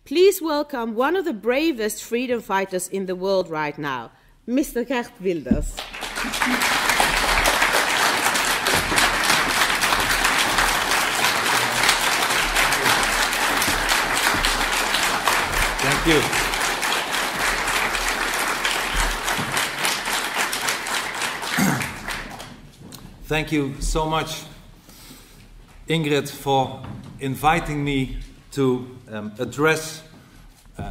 Please welcome one of the bravest freedom fighters in the world right now, Mr. Geert Wilders. Thank you. Thank you so much, Ingrid, for inviting me to address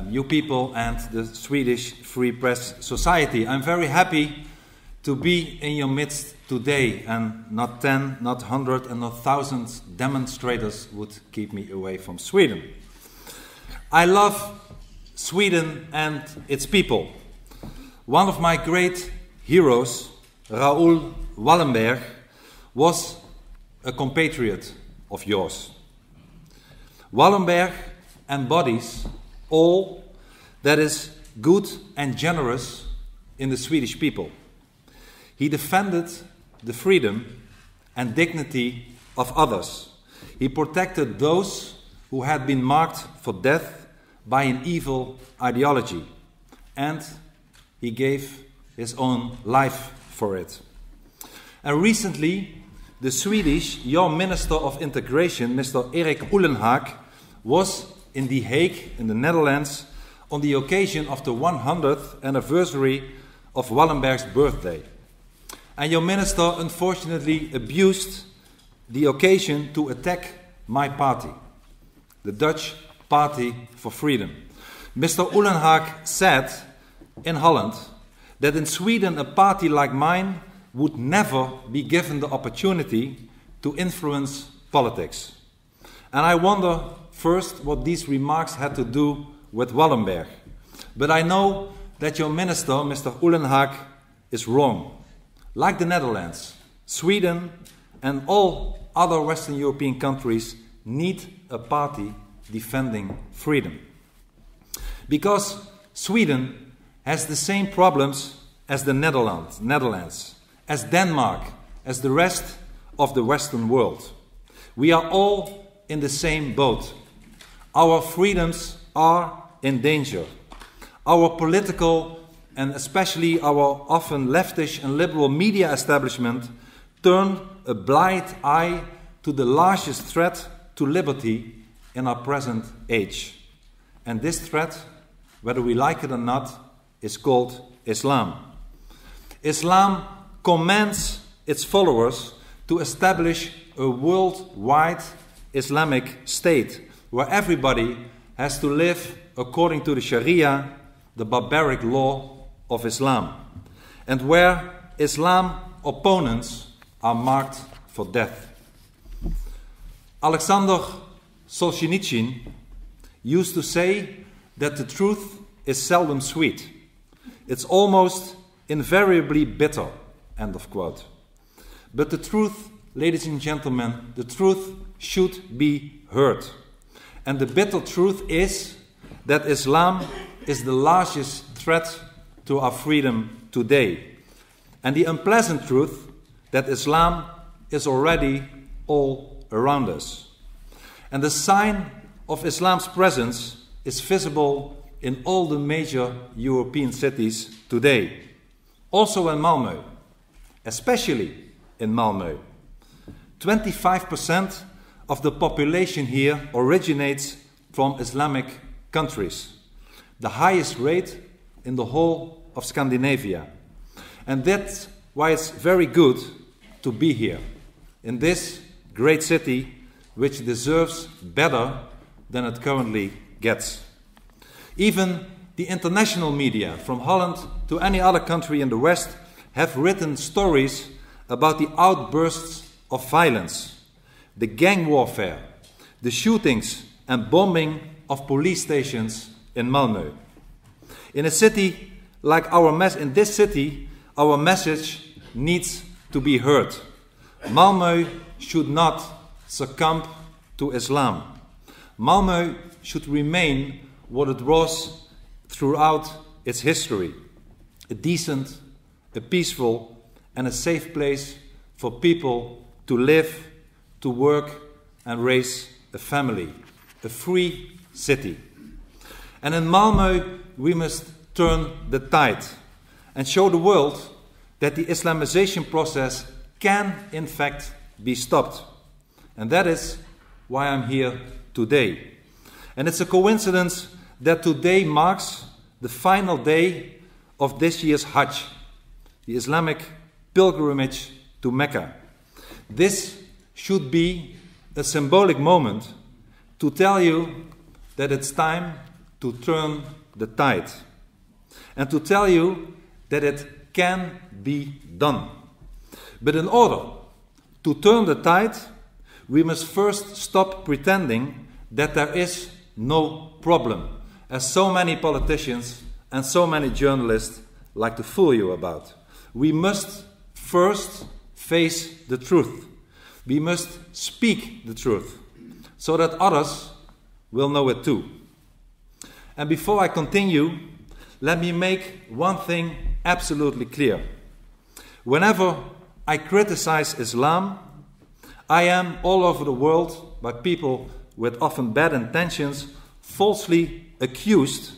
you people and the Swedish Free Press Society. I'm very happy to be in your midst today, and not 10, not 100, and not thousands demonstrators would keep me away from Sweden. I love Sweden and its people. One of my great heroes, Raoul Wallenberg, was a compatriot of yours. Wallenberg embodies all that is good and generous in the Swedish people. He defended the freedom and dignity of others. He protected those who had been marked for death by an evil ideology, and he gave his own life for it. And recently, the Swedish, your Minister of Integration, Mr. Erik Ullenhag, was in The Hague, in the Netherlands, on the occasion of the 100th anniversary of Wallenberg's birthday. And your minister unfortunately abused the occasion to attack my party, the Dutch Party for Freedom. Mr. Ullenhag said in Holland that in Sweden a party like mine would never be given the opportunity to influence politics. And I wonder first what these remarks had to do with Wallenberg. But I know that your minister, Mr. Ullenhag, is wrong. Like the Netherlands, Sweden and all other Western European countries need a party defending freedom. Because Sweden has the same problems as the Netherlands, as Denmark, as the rest of the Western world. We are all in the same boat. Our freedoms are in danger. Our political and especially our often leftish and liberal media establishment turn a blind eye to the largest threat to liberty in our present age. And this threat, whether we like it or not, is called Islam. Islam commands its followers to establish a worldwide Islamic state where everybody has to live according to the Sharia, the barbaric law of Islam, and where Islam opponents are marked for death. Alexander Solzhenitsyn used to say that the truth is seldom sweet. It's almost invariably bitter, end of quote. But the truth, ladies and gentlemen, the truth should be heard. And the bitter truth is that Islam is the largest threat to our freedom today. And the unpleasant truth that Islam is already all around us. And the sign of Islam's presence is visible in all the major European cities today. Also in Malmoe, especially in Malmoe. 25% of the population here originates from Islamic countries, the highest rate in the whole of Scandinavia. And that's why it's very good to be here, in this great city, which deserves better than it currently gets. Even the international media, from Holland to any other country in the West, have written stories about the outbursts of violence, the gang warfare, the shootings and bombing of police stations in Malmö. In a city like in this city, our message needs to be heard. Malmö should not succumb to Islam. Malmö should remain what it was throughout its history: a decent, a peaceful, and a safe place for people to live, to work, and raise a family. A free city. And in Malmoe, we must turn the tide and show the world that the Islamization process can, in fact, be stopped. And that is why I'm here today. And it's a coincidence that today marks the final day of this year's Hajj, the Islamic pilgrimage to Mecca. This should be a symbolic moment to tell you that it's time to turn the tide, and to tell you that it can be done. But in order to turn the tide, we must first stop pretending that there is no problem, as so many politicians and so many journalists like to fool you about. We must first face the truth. We must speak the truth, so that others will know it too. And before I continue, let me make one thing absolutely clear. Whenever I criticize Islam, I am all over the world by people with often bad intentions falsely accused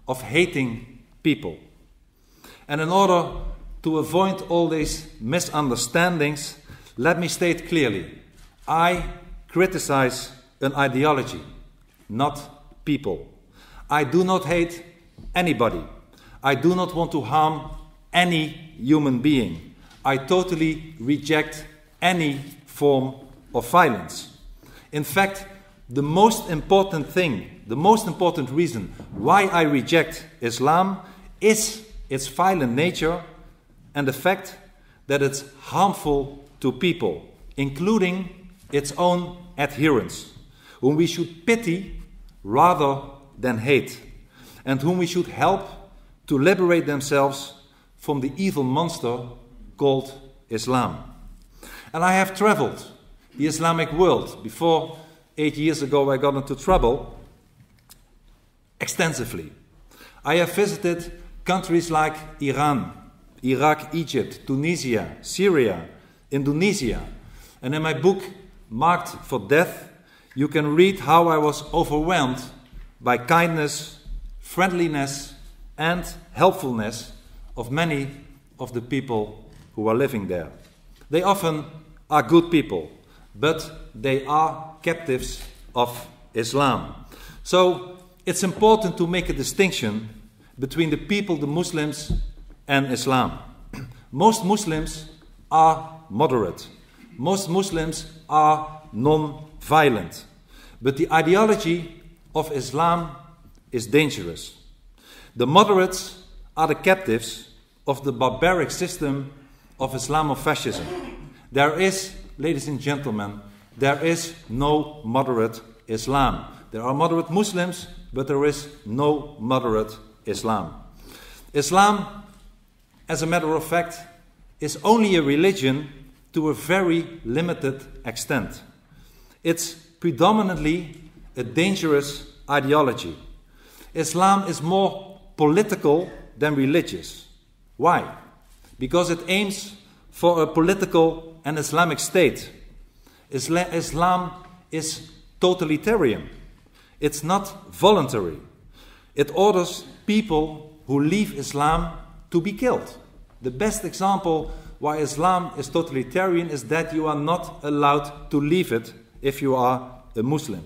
of hating people. And in order to avoid all these misunderstandings, let me state clearly, I criticize an ideology, not people. I do not hate anybody. I do not want to harm any human being. I totally reject any form of violence. In fact, the most important thing, the most important reason why I reject Islam is its violent nature and the fact that it's harmful to people, including its own adherents, whom we should pity rather than hate, and whom we should help to liberate themselves from the evil monster called Islam. And I have traveled the Islamic world. Before 8 years ago I got into trouble extensively. I have visited countries like Iran, Iraq, Egypt, Tunisia, Syria, Indonesia. And in my book, Marked for Death, you can read how I was overwhelmed by kindness, friendliness, and helpfulness of many of the people who are living there. They often are good people, but they are captives of Islam. So it's important to make a distinction between the people, the Muslims, and Islam. Most Muslims are moderate. Most Muslims are non-violent. But the ideology of Islam is dangerous. The moderates are the captives of the barbaric system of Islamofascism. There is, ladies and gentlemen, there is no moderate Islam. There are moderate Muslims, but there is no moderate Islam. Islam, as a matter of fact, is only a religion to a very limited extent. It's predominantly a dangerous ideology. Islam is more political than religious. Why? Because it aims for a political and Islamic state. Islam is totalitarian. It's not voluntary. It orders people who leave Islam to be killed. The best example why Islam is totalitarian is that you are not allowed to leave it if you are a Muslim.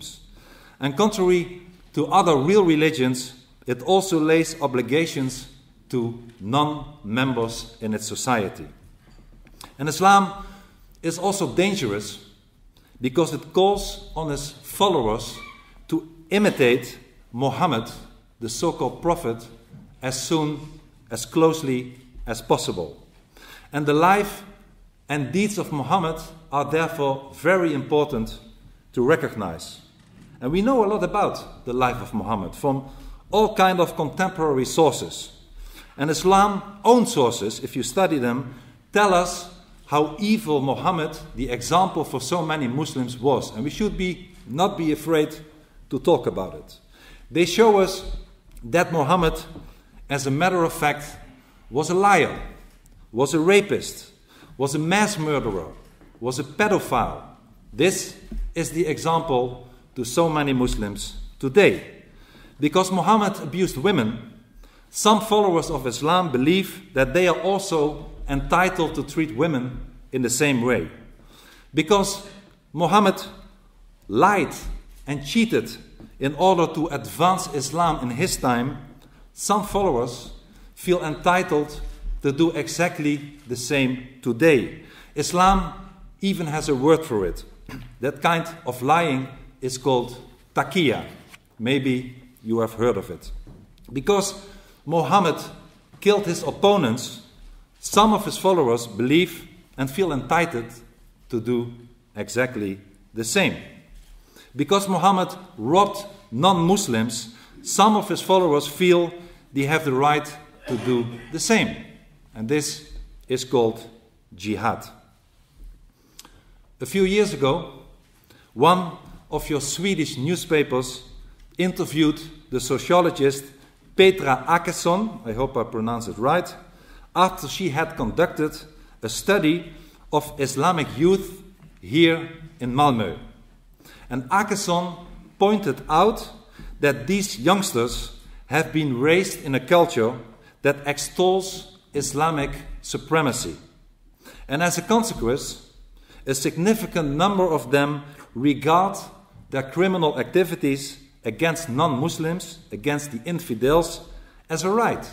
And contrary to other real religions, it also lays obligations to non-members in its society. And Islam is also dangerous because it calls on its followers to imitate Muhammad, the so-called prophet, as closely as possible. And the life and deeds of Muhammad are therefore very important to recognize. And we know a lot about the life of Muhammad from all kinds of contemporary sources. And Islam's own sources, if you study them, tell us how evil Muhammad, the example for so many Muslims, was. And we should not be afraid to talk about it. They show us that Muhammad, as a matter of fact, was a liar, was a rapist, was a mass murderer, was a pedophile. This is the example to so many Muslims today. Because Muhammad abused women, some followers of Islam believe that they are also entitled to treat women in the same way. Because Muhammad lied and cheated in order to advance Islam in his time, some followers feel entitled to do exactly the same today. Islam even has a word for it. That kind of lying is called taqiyya. Maybe you have heard of it. Because Muhammad killed his opponents, some of his followers believe and feel entitled to do exactly the same. Because Muhammad robbed non-Muslims, some of his followers feel they have the right to do the same. And this is called jihad. A few years ago, one of your Swedish newspapers interviewed the sociologist Petra Åkesson, I hope I pronounce it right, after she had conducted a study of Islamic youth here in Malmoe. And Åkesson pointed out that these youngsters have been raised in a culture that extols Islamic supremacy. And as a consequence, a significant number of them regard their criminal activities against non-Muslims, against the infidels, as a right,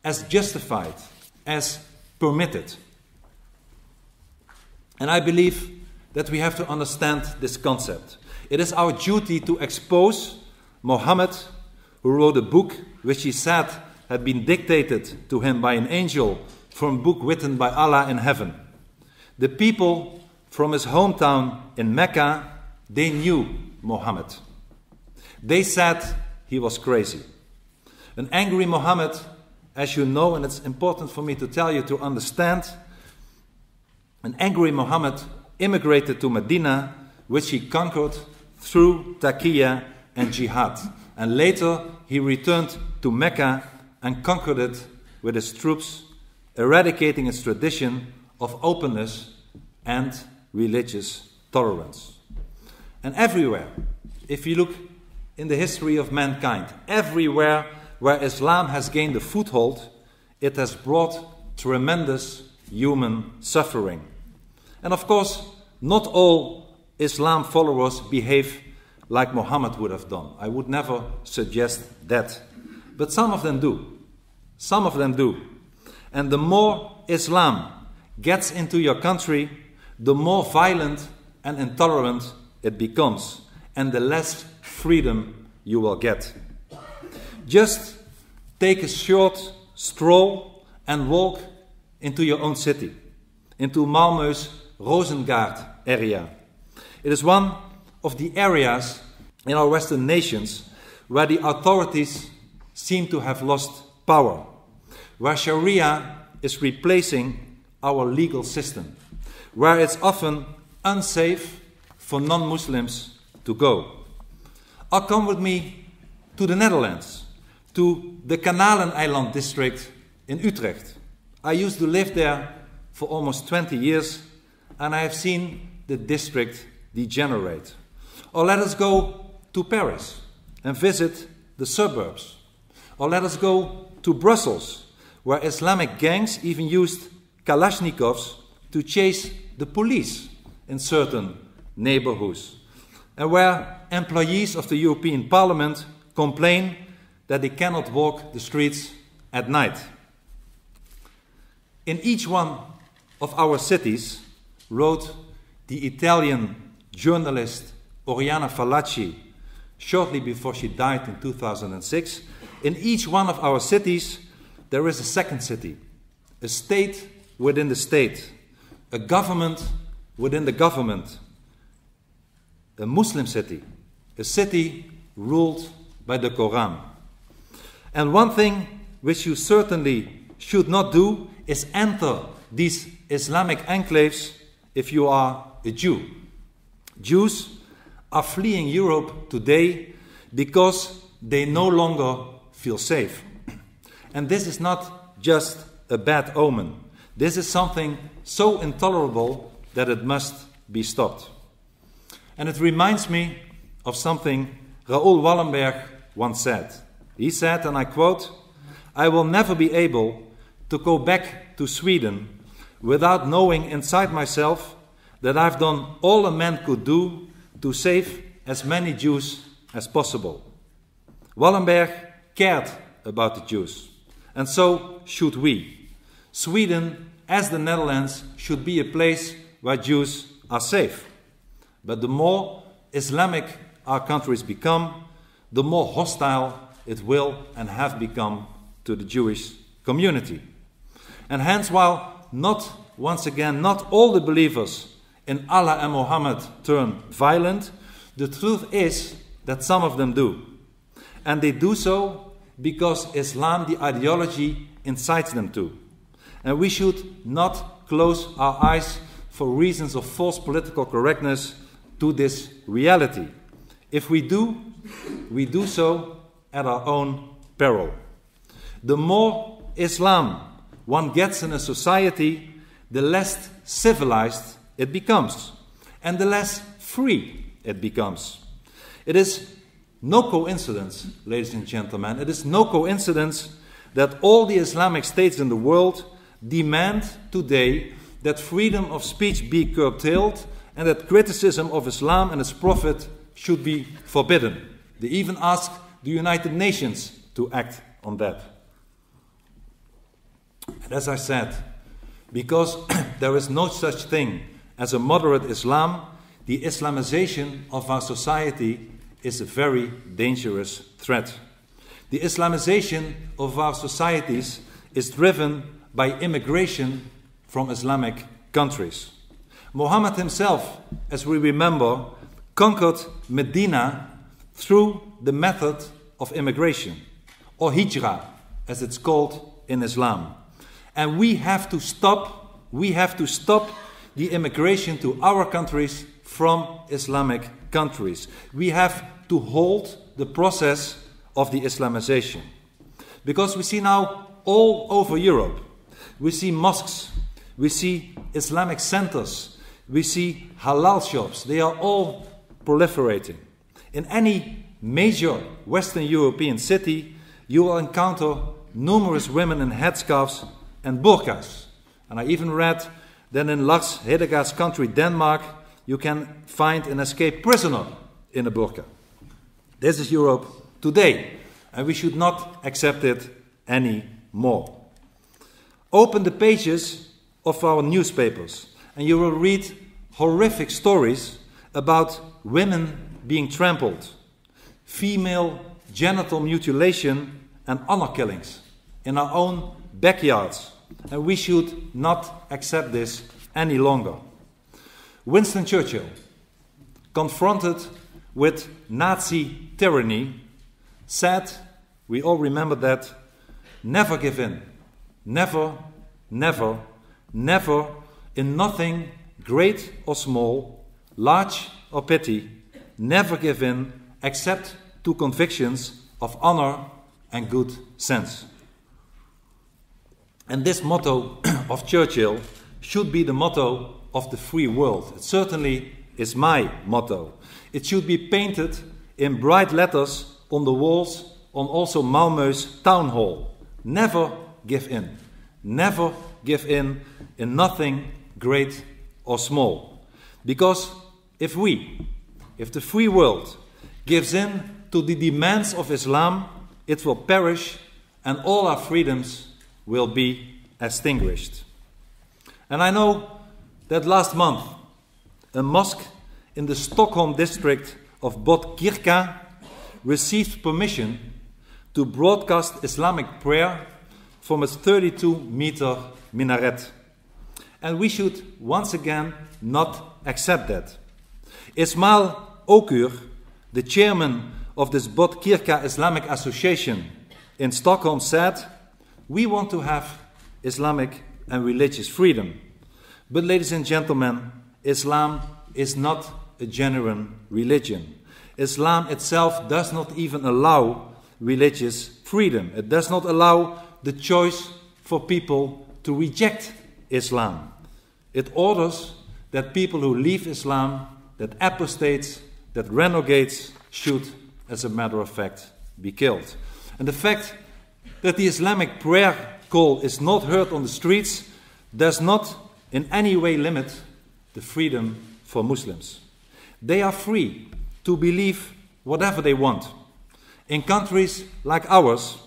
as justified, as permitted. And I believe that we have to understand this concept. It is our duty to expose Muhammad, who wrote a book which he said had been dictated to him by an angel from a book written by Allah in heaven. The people from his hometown in Mecca, they knew Muhammad. They said he was crazy. An angry Muhammad, as you know, and it's important for me to tell you to understand, an angry Muhammad immigrated to Medina, which he conquered through taqiyya and jihad. And later he returned to Mecca and conquered it with his troops, eradicating its tradition of openness and religious tolerance. And everywhere, if you look in the history of mankind, everywhere where Islam has gained a foothold, it has brought tremendous human suffering. And of course, not all Islam followers behave like Muhammad would have done. I would never suggest that. But some of them do. Some of them do. And the more Islam gets into your country, the more violent and intolerant it becomes, and the less freedom you will get. Just take a short stroll and walk into your own city, into Malmö's Rosengard area. It is one of the areas in our Western nations where the authorities seem to have lost power, where Sharia is replacing our legal system, where it's often unsafe for non-Muslims to go. Or come with me to the Netherlands, to the Kanaleneiland district in Utrecht. I used to live there for almost 20 years, and I have seen the district degenerate. Or let us go to Paris and visit the suburbs. Or let us go to Brussels, where Islamic gangs even used Kalashnikovs to chase the police in certain neighborhoods, and where employees of the European Parliament complain that they cannot walk the streets at night. In each one of our cities, wrote the Italian journalist Oriana Fallaci shortly before she died in 2006, in each one of our cities there is a second city, a state within the state, a government within the government, a Muslim city, a city ruled by the Quran. And one thing which you certainly should not do is enter these Islamic enclaves if you are a Jew. Jews are fleeing Europe today because they no longer feel safe. And this is not just a bad omen. This is something so intolerable that it must be stopped. And it reminds me of something Raoul Wallenberg once said. He said, and I quote, "I will never be able to go back to Sweden without knowing inside myself that I've done all a man could do to save as many Jews as possible." Wallenberg cared about the Jews, and so should we. Sweden, as the Netherlands, should be a place where Jews are safe. But the more Islamic our countries become, the more hostile it will and have become to the Jewish community. And hence, while not all the believers in Allah and Muhammad turn violent, the truth is that some of them do. And they do so because Islam, the ideology, incites them to. And we should not close our eyes for reasons of false political correctness to this reality. If we do so at our own peril. The more Islam one gets in a society, the less civilized it becomes, and the less free it becomes. It is no coincidence, ladies and gentlemen, it is no coincidence that all the Islamic states in the world demand today that freedom of speech be curtailed and that criticism of Islam and its prophet should be forbidden. They even ask the United Nations to act on that. And as I said, because there is no such thing as a moderate Islam, the Islamization of our society is a very dangerous threat. The Islamization of our societies is driven by immigration from Islamic countries. Muhammad himself, as we remember, conquered Medina through the method of immigration, or hijrah, as it's called in Islam. And we have to stop the immigration to our countries from Islamic countries. We have to halt the process of the Islamization. Because we see now all over Europe, we see mosques, we see Islamic centers, we see halal shops. They are all proliferating. In any major Western European city, you will encounter numerous women in headscarves and burqas. And I even read that in Lars Hedegaard's country, Denmark, you can find an escaped prisoner in a burqa. This is Europe today, and we should not accept it anymore. Open the pages of our newspapers, and you will read horrific stories about women being trampled, female genital mutilation and honor killings in our own backyards. And we should not accept this any longer. Winston Churchill, confronted with Nazi tyranny, said, we all remember that, never give in. Never, never, never, in nothing, great or small, large or petty, never give in except to convictions of honor and good sense. And this motto of Churchill should be the motto of the free world. It certainly is my motto. It should be painted in bright letters on the walls on also Malmoe's town hall. Never give in. Never give in nothing great or small. Because if the free world gives in to the demands of Islam, it will perish and all our freedoms will be extinguished. And I know that last month, a mosque in the Stockholm district of Botkyrka received permission to broadcast Islamic prayer from its 32-meter minaret. And we should once again not accept that. Ismail Okur, the chairman of this Botkyrka Islamic Association in Stockholm, said, we want to have Islamic and religious freedom. But ladies and gentlemen, Islam is not a genuine religion. Islam itself does not even allow religious freedom. It does not allow the choice for people to reject Islam. It orders that people who leave Islam, that apostates, that renegades, should, as a matter of fact, be killed. And the fact that the Islamic prayer call is not heard on the streets does not in any way limit the freedom for Muslims. They are free to believe whatever they want. In countries like ours,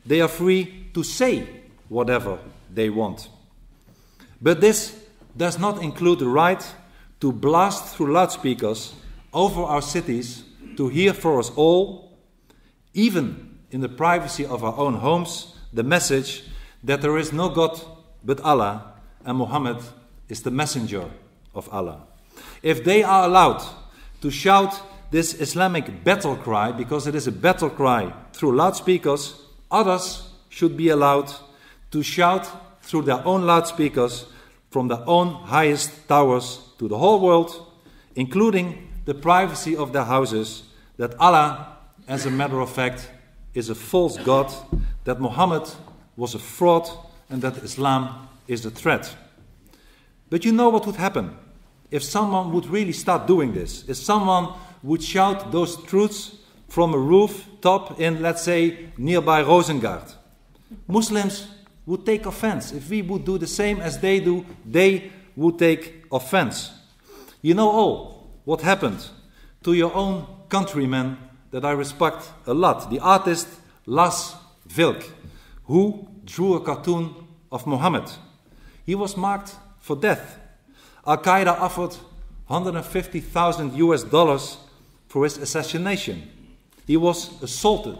they are free to say whatever they want. But this does not include the right to blast through loudspeakers over our cities to hear for us all, even in the privacy of our own homes, the message that there is no God but Allah and Muhammad is the messenger of Allah. If they are allowed to shout this Islamic battle cry, because it is a battle cry through loudspeakers, others should be allowed to shout through their own loudspeakers from their own highest towers to the whole world, including the privacy of their houses, that Allah, as a matter of fact, is a false God, that Muhammad was a fraud, and that Islam is a threat. But you know what would happen if someone would really start doing this? If someone would shout those truths from a rooftop in, let's say, nearby Rosengard. Muslims would take offense. If we would do the same as they do, they would take offense. You know all what happened to your own countryman that I respect a lot, the artist Lars Vilk, who drew a cartoon of Muhammad. He was marked for death. Al-Qaeda offered $150,000 for his assassination. He was assaulted.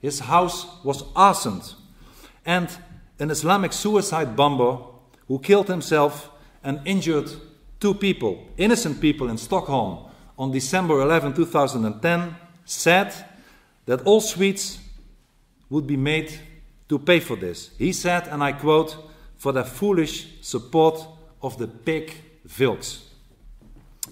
His house was arsoned. And an Islamic suicide bomber who killed himself and injured 2 people, innocent people in Stockholm on December 11, 2010, said that all Swedes would be made to pay for this. He said, and I quote, "for their foolish support of the pig Vilks."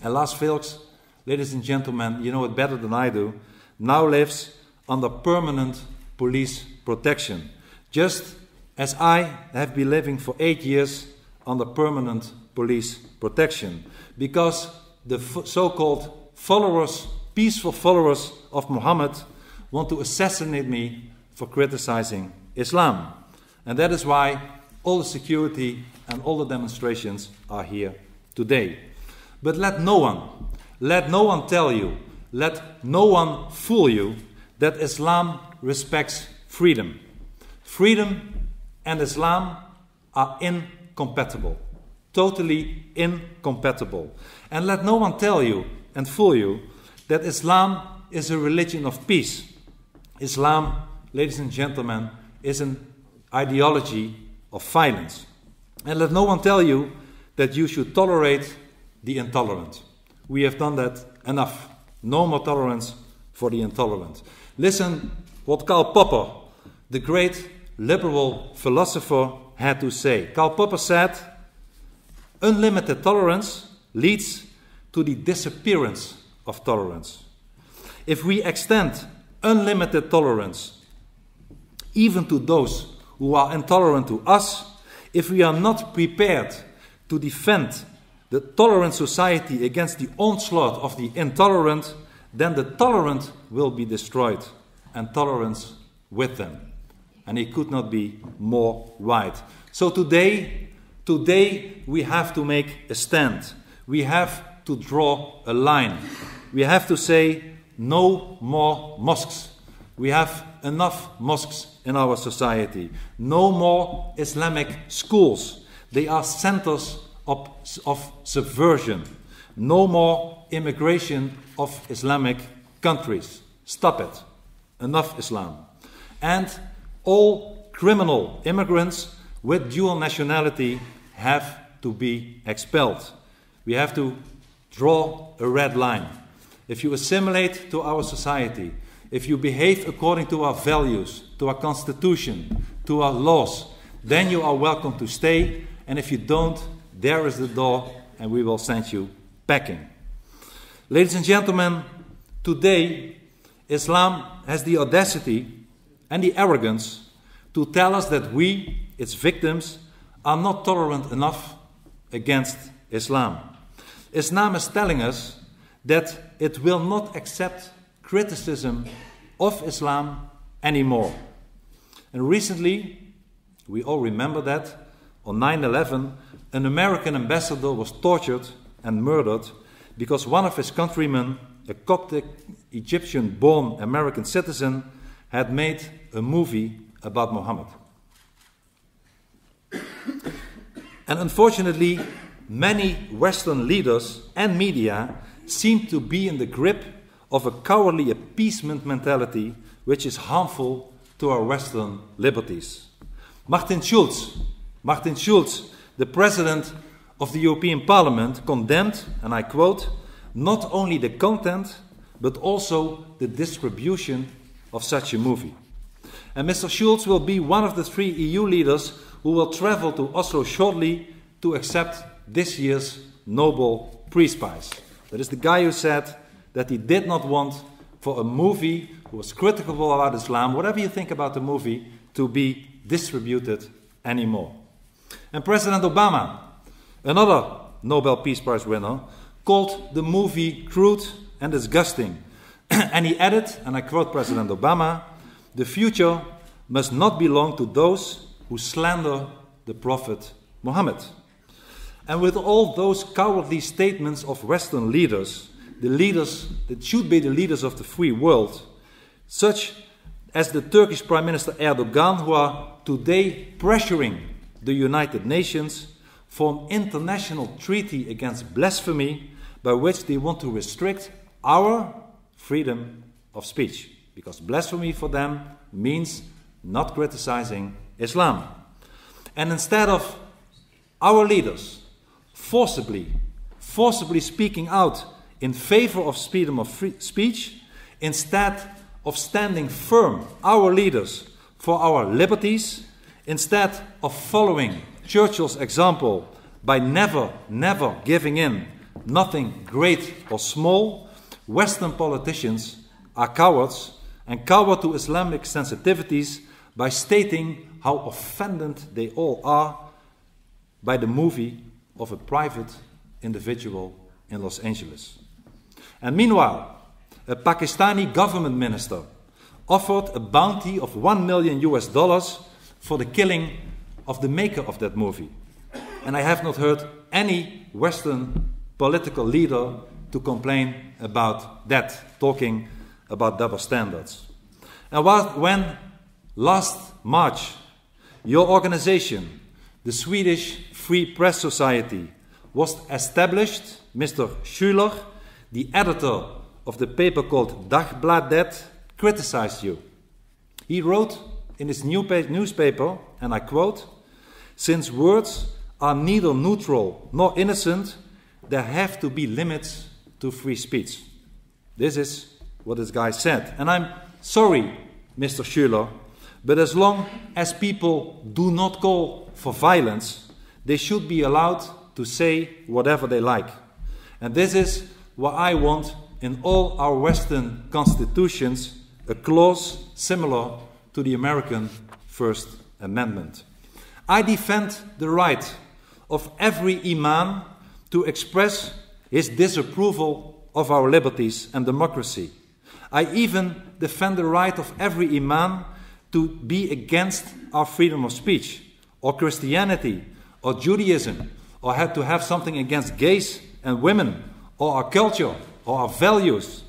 And Lars Vilks, ladies and gentlemen, you know it better than I do, now lives under permanent police protection, just as I have been living for 8 years under permanent police protection, because the so-called followers, peaceful followers of Muhammad, want to assassinate me for criticizing Islam. And that is why all the security and all the demonstrations are here today. But let no one tell you, let no one fool you that Islam respects freedom. Freedom and Islam are incompatible, totally incompatible. And let no one tell you and fool you that Islam is a religion of peace. Islam, ladies and gentlemen, is an ideology of violence. And let no one tell you that you should tolerate the intolerant. We have done that enough. No more tolerance for the intolerant. Listen what Karl Popper, the great liberal philosopher, had to say. Karl Popper said, "Unlimited tolerance leads to the disappearance of tolerance. If we extend unlimited tolerance even to those who are intolerant to us, if we are not prepared to defend the tolerant society against the onslaught of the intolerant, then the tolerant will be destroyed, and tolerance with them." And he could not be more right. So today we have to make a stand. We have to draw a line. We have to say no more mosques. We have enough mosques in our society. No more Islamic schools. They are centers of subversion. No more immigration of Islamic countries. Stop it. Enough Islam. And all criminal immigrants with dual nationality have to be expelled. We have to draw a red line. If you assimilate to our society, if you behave according to our values, to our constitution, to our laws, then you are welcome to stay. And if you don't, there is the door, and we will send you packing. Ladies and gentlemen, today Islam has the audacity and the arrogance to tell us that we, its victims, are not tolerant enough against Islam. Islam is telling us that it will not accept criticism of Islam anymore. And recently, we all remember that, on 9/11, an American ambassador was tortured and murdered because one of his countrymen, a Coptic Egyptian-born American citizen, had made a movie about Muhammad. And unfortunately, many Western leaders and media seem to be in the grip of a cowardly appeasement mentality which is harmful to our Western liberties. Martin Schulz, the President of the European Parliament, condemned, and I quote, not only the content, but also the distribution of such a movie. And Mr. Schulz will be one of the 3 EU leaders who will travel to Oslo shortly to accept this year's Nobel Peace Prize. That is the guy who said that he did not want for a movie who was critical about Islam, whatever you think about the movie, to be distributed anymore. And President Obama, another Nobel Peace Prize winner, called the movie crude and disgusting. And he added, and I quote President Obama, "The future must not belong to those who slander the Prophet Muhammad." And with all those cowardly statements of Western leaders, the leaders that should be the leaders of the free world, such as the Turkish Prime Minister Erdogan, who are today pressuring the United Nations for an international treaty against blasphemy by which they want to restrict our freedom of speech. Because blasphemy for them means not criticizing Islam. And instead of our leaders forcibly speaking out in favor of freedom of speech, instead of standing firm, our leaders, for our liberties, instead of following Churchill's example by never giving in, nothing great or small, Western politicians are cowards and cower to Islamic sensitivities by stating how offended they all are by the movie of a private individual in Los Angeles. And meanwhile, a Pakistani government minister offered a bounty of $1 million for the killing of the maker of that movie. And I have not heard any Western political leader to complain about that, talking about double standards. And when last March, your organization, the Swedish Free Press Society, was established, Mr. Schüler, the editor of the paper called Dagbladet, criticized you. He wrote in his newspaper, and I quote, "Since words are neither neutral nor innocent, there have to be limits to free speech." This is what this guy said. And I'm sorry, Mr. Schüler, but as long as people do not call for violence, they should be allowed to say whatever they like. And this is what I want in all our Western constitutions, a clause similar to the American First Amendment. I defend the right of every imam to express his disapproval of our liberties and democracy. I even defend the right of every imam to be against our freedom of speech, or Christianity, or Judaism, or have to have something against gays and women, or our culture, or our values.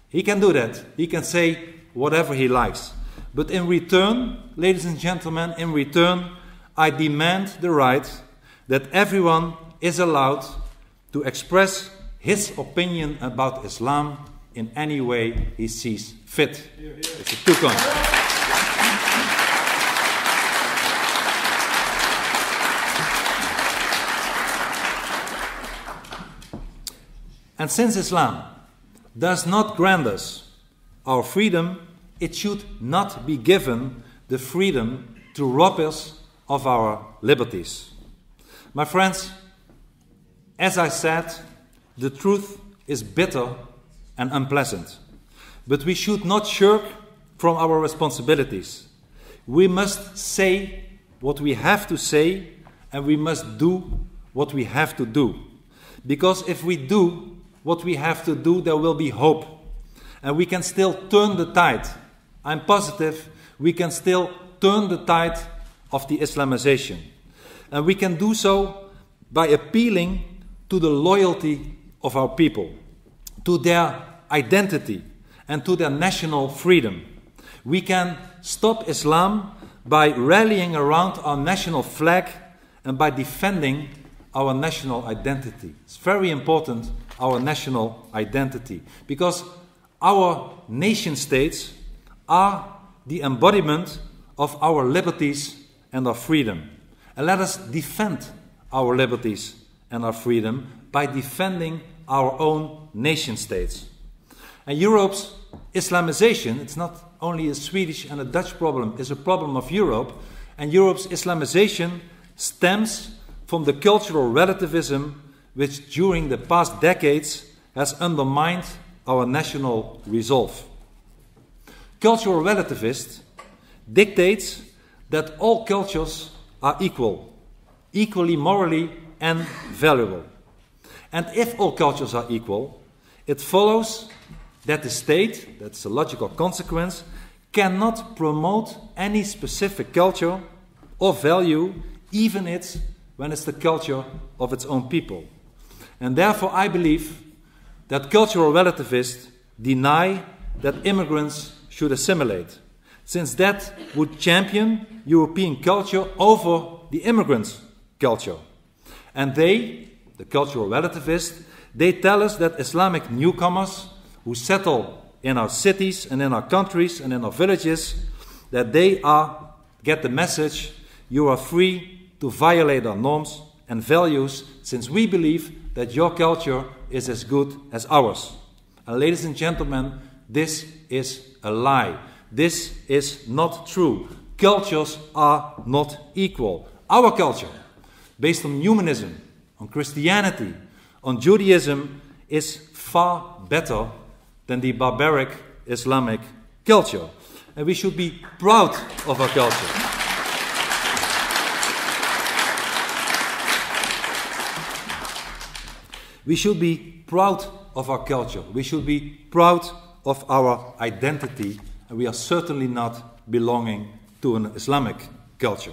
He can do that. He can say whatever he likes. But in return, ladies and gentlemen, in return, I demand the right that everyone is allowed to express his opinion about Islam in any way he sees fit. It's a toekomst. And since Islam does not grant us our freedom, it should not be given the freedom to rob us of our liberties. My friends, as I said, the truth is bitter and unpleasant. But we should not shirk from our responsibilities. We must say what we have to say, and we must do what we have to do. Because if we do what we have to do, there will be hope. And we can still turn the tide. I'm positive we can still turn the tide of the Islamization. And we can do so by appealing to the loyalty of our people, to their identity, and to their national freedom. We can stop Islam by rallying around our national flag and by defending our national identity. It's very important, our national identity, because our nation states are the embodiment of our liberties and our freedom. And let us defend our liberties and our freedom by defending our own nation states. And Europe's Islamization, it's not only a Swedish and a Dutch problem, it's a problem of Europe. And Europe's Islamization stems from the cultural relativism which during the past decades has undermined our national resolve. Cultural relativist dictates that all cultures are equal, equally morally and valuable. And if all cultures are equal, it follows that the state, that's a logical consequence, cannot promote any specific culture or value, even when it's the culture of its own people. And therefore I believe that cultural relativists deny that immigrants should assimilate, since that would champion European culture over the immigrants' culture. And they, the cultural relativists, they tell us that Islamic newcomers who settle in our cities and in our countries and in our villages, that they get the message, you are free to violate our norms and values, since we believe that your culture is as good as ours. And ladies and gentlemen, this is a lie. This is not true. Cultures are not equal. Our culture, based on humanism, on Christianity, on Judaism, is far better than the barbaric Islamic culture. And we should be proud of our culture. We should be proud of our culture. We should be proud of our identity. And we are certainly not belonging to an Islamic culture.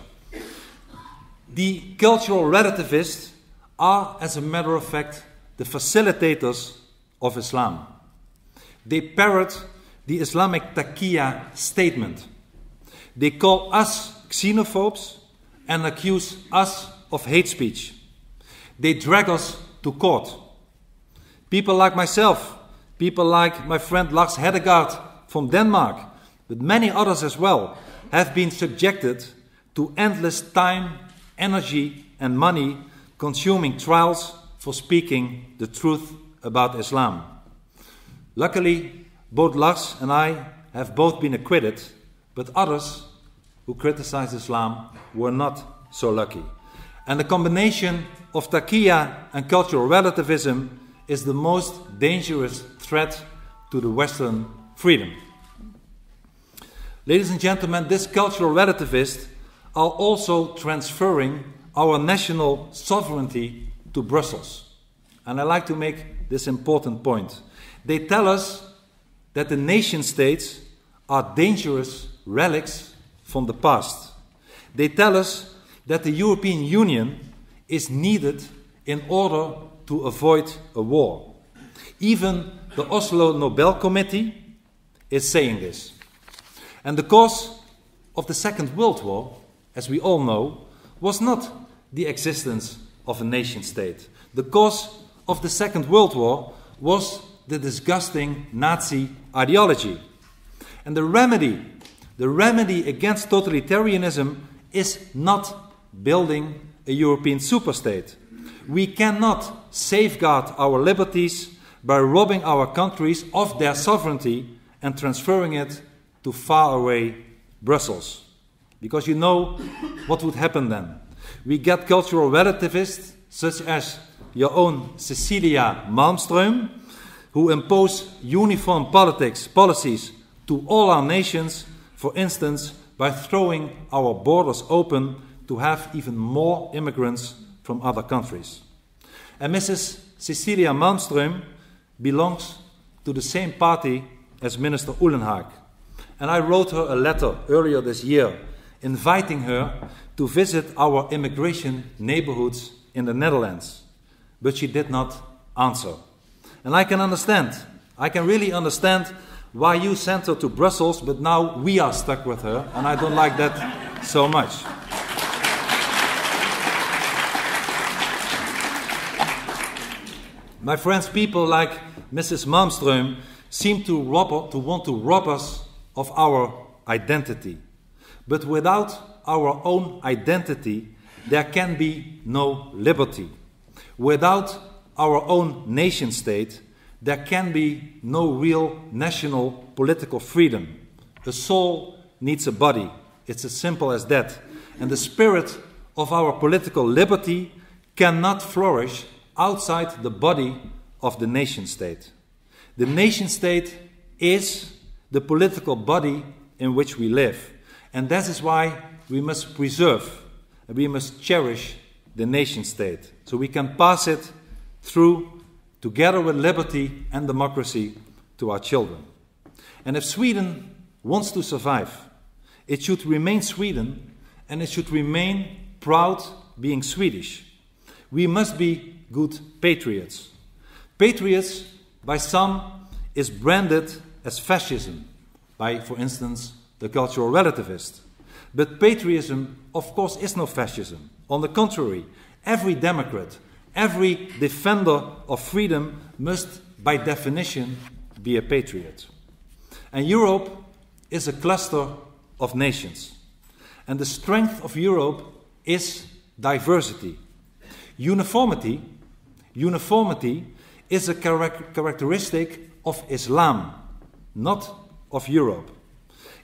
The cultural relativists are, as a matter of fact, the facilitators of Islam. They parrot the Islamic taqiyya statement. They call us xenophobes and accuse us of hate speech. They drag us to court. People like myself, people like my friend Lars Hedegaard from Denmark, but many others as well, have been subjected to endless time, energy and money consuming trials for speaking the truth about Islam. Luckily, both Lars and I have both been acquitted, but others who criticized Islam were not so lucky. And the combination of taqiyya and cultural relativism is the most dangerous threat to the Western freedom. Ladies and gentlemen, these cultural relativists are also transferring our national sovereignty to Brussels. And I'd like to make this important point. They tell us that the nation states are dangerous relics from the past. They tell us that the European Union is needed in order to avoid a war. Even the Oslo Nobel Committee is saying this. And the cause of the Second World War, as we all know, was not the existence of a nation state. The cause of the Second World War was the disgusting Nazi ideology. And the remedy against totalitarianism is not building a European superstate. We cannot safeguard our liberties by robbing our countries of their sovereignty and transferring it to faraway Brussels. Because you know what would happen then. We get cultural relativists, such as your own Cecilia Malmström, who impose uniform policies to all our nations, for instance, by throwing our borders open to have even more immigrants from other countries. And Mrs. Cecilia Malmström belongs to the same party as Minister Uhlenhaag. And I wrote her a letter earlier this year inviting her to visit our immigration neighborhoods in the Netherlands. But she did not answer. And I can understand. I can really understand why you sent her to Brussels, but now we are stuck with her, and I don't like that so much. My friends, people like Mrs. Malmström seem to want to rob us of our identity. But without our own identity, there can be no liberty. Without our own nation state, there can be no real national political freedom. A soul needs a body. It's as simple as that. And the spirit of our political liberty cannot flourish outside the body of the nation state. The nation state is the political body in which we live. And that is why we must preserve and we must cherish the nation state, so we can pass it through, together with liberty and democracy, to our children. And if Sweden wants to survive, it should remain Sweden, and it should remain proud being Swedish. We must be good patriots. Patriots, by some, is branded as fascism, by, for instance, the cultural relativist. But patriotism, of course, is no fascism. On the contrary, every democrat, every defender of freedom must, by definition, be a patriot. And Europe is a cluster of nations. And the strength of Europe is diversity. Uniformity is a characteristic of Islam, not of Europe.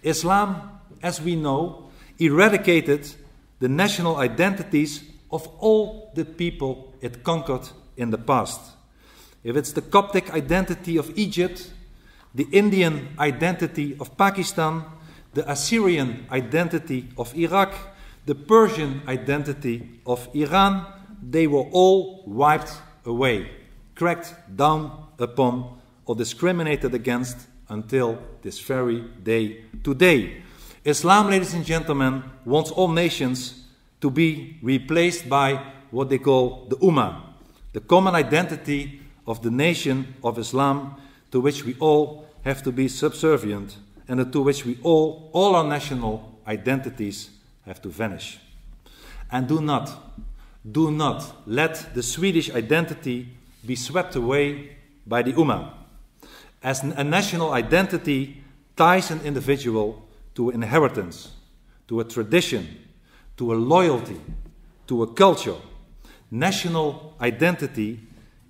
Islam, as we know, eradicated the national identities of all the people it conquered in the past. If it's the Coptic identity of Egypt, the Indian identity of Pakistan, the Assyrian identity of Iraq, the Persian identity of Iran, they were all wiped away, cracked down upon, or discriminated against until this very day today. Islam, ladies and gentlemen, wants all nations to be replaced by what they call the Ummah, the common identity of the nation of Islam, to which we all have to be subservient, and to which we all our national identities have to vanish. And do not let the Swedish identity be swept away by the Ummah. As a national identity ties an individual to an inheritance, to a tradition, to a loyalty, to a culture. National identity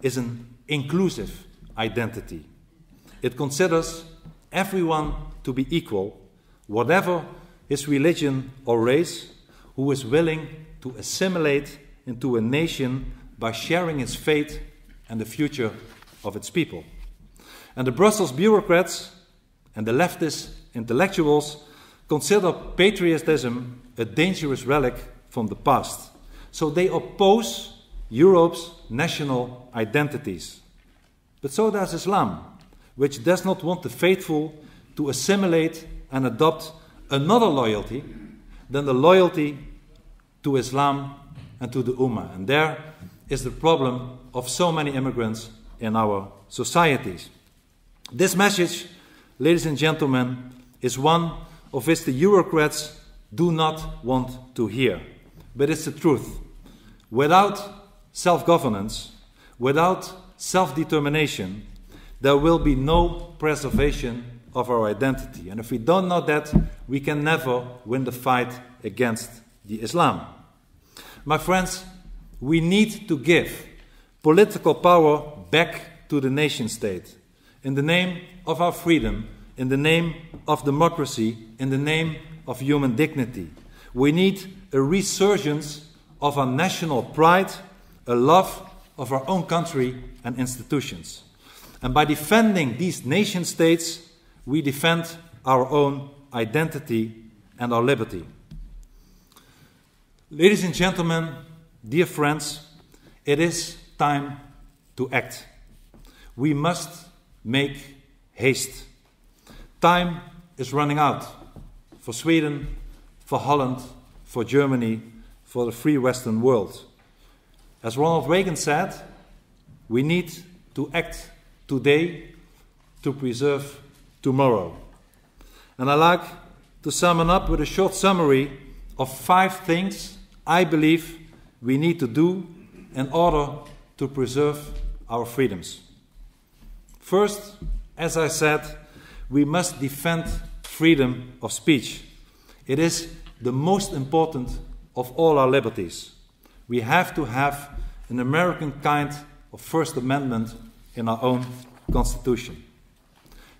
is an inclusive identity. It considers everyone to be equal, whatever his religion or race, who is willing to assimilate into a nation by sharing its fate and the future of its people. And the Brussels bureaucrats and the leftist intellectuals consider patriotism a dangerous relic from the past. So they oppose Europe's national identities. But so does Islam, which does not want the faithful to assimilate and adopt another loyalty than the loyalty to Islam and to the Ummah. And there is the problem of so many immigrants in our societies. This message, ladies and gentlemen, is one of which the Eurocrats do not want to hear. But it's the truth. Without self-governance, without self-determination, there will be no preservation of our identity. And if we don't know that, we can never win the fight against the Islam. My friends, we need to give political power back to the nation state in the name of our freedom, in the name of democracy, in the name of human dignity. We need a resurgence of our national pride, a love of our own country and institutions. And by defending these nation states, we defend our own identity and our liberty. Ladies and gentlemen, dear friends, it is time to act. We must make haste. Time is running out for Sweden, for Holland, for Germany, for the free Western world. As Ronald Reagan said, we need to act today to preserve tomorrow. And I like to sum it up with a short summary of 5 things I believe we need to do in order to preserve our freedoms. First, as I said, we must defend freedom of speech. It is the most important of all our liberties. We have to have an American kind of First Amendment in our own Constitution.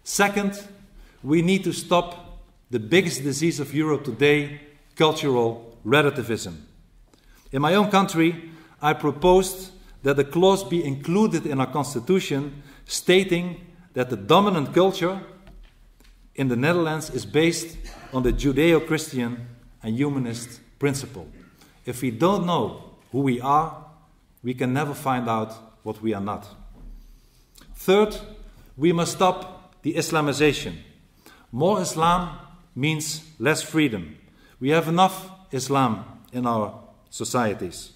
Second, we need to stop the biggest disease of Europe today, cultural relativism. In my own country, I proposed that a clause be included in our Constitution stating that the dominant culture in the Netherlands is based on the Judeo-Christian and humanist principle. If we don't know who we are, we can never find out what we are not. Third, we must stop the Islamization. More Islam means less freedom. We have enough Islam in our societies.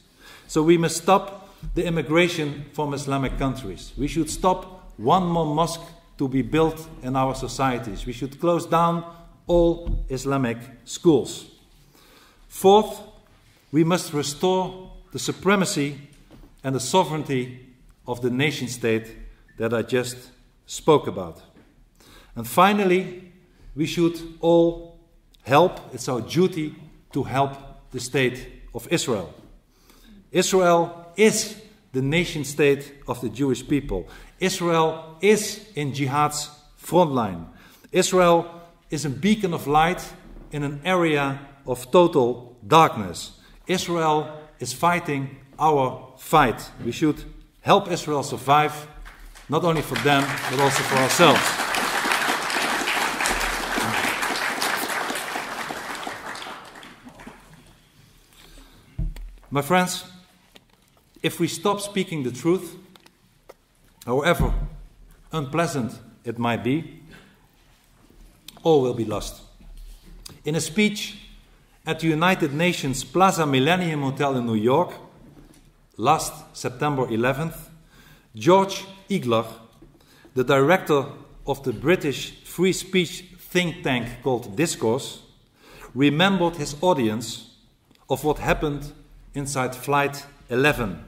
So we must stop the immigration from Islamic countries. We should stop one more mosque to be built in our societies. We should close down all Islamic schools. Fourth, we must restore the supremacy and the sovereignty of the nation state that I just spoke about. And finally, we should all help, it's our duty to help the state of Israel. Israel is the nation state of the Jewish people. Israel is in jihad's front line. Israel is a beacon of light in an area of total darkness. Israel is fighting our fight. We should help Israel survive, not only for them, but also for ourselves. My friends, if we stop speaking the truth, however unpleasant it might be, all will be lost. In a speech at the United Nations Plaza Millennium Hotel in New York, last September 11th, George Igler, the director of the British free speech think tank called Discourse, remembered his audience of what happened inside Flight 11,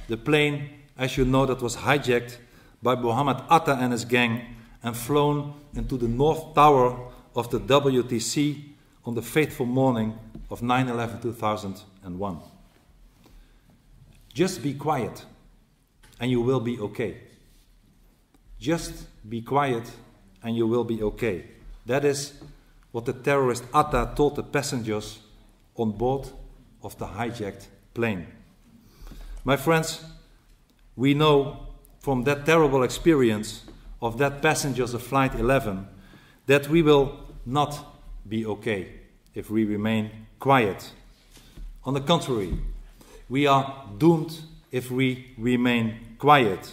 the plane, as you know, that was hijacked by Mohammed Atta and his gang and flown into the North Tower of the WTC on the fateful morning of 9/11/2001. Just be quiet and you will be okay. Just be quiet and you will be okay. That is what the terrorist Atta told the passengers on board of the hijacked plane. My friends, we know from that terrible experience of that passengers of Flight 11 that we will not be okay if we remain quiet. On the contrary, we are doomed if we remain quiet.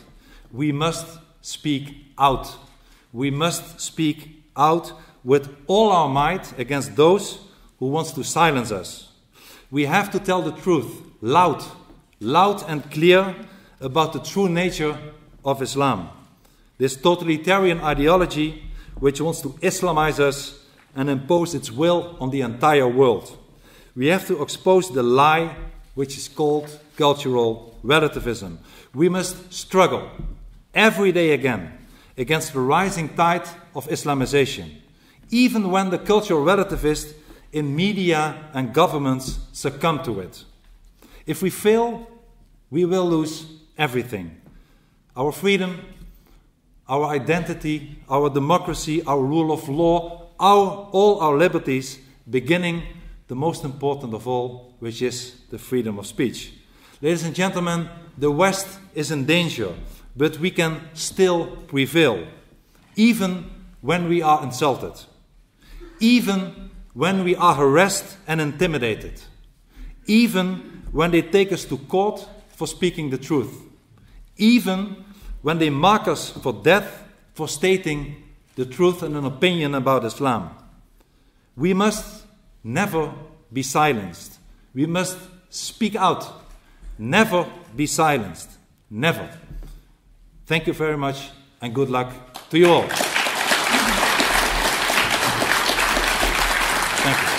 We must speak out. We must speak out with all our might against those who want to silence us. We have to tell the truth, loud and clear, about the true nature of Islam. This totalitarian ideology which wants to Islamize us and impose its will on the entire world. We have to expose the lie which is called cultural relativism. We must struggle every day again against the rising tide of Islamization, even when the cultural relativists in media and governments succumb to it. If we fail, we will lose everything. Our freedom, our identity, our democracy, our rule of law, all our liberties, beginning the most important of all, which is the freedom of speech. Ladies and gentlemen, the West is in danger, but we can still prevail, even when we are insulted, even when we are harassed and intimidated, even when they take us to court for speaking the truth, even when they mark us for death for stating the truth and an opinion about Islam. We must never be silenced. We must speak out. Never be silenced. Never. Thank you very much and good luck to you all. Thank you.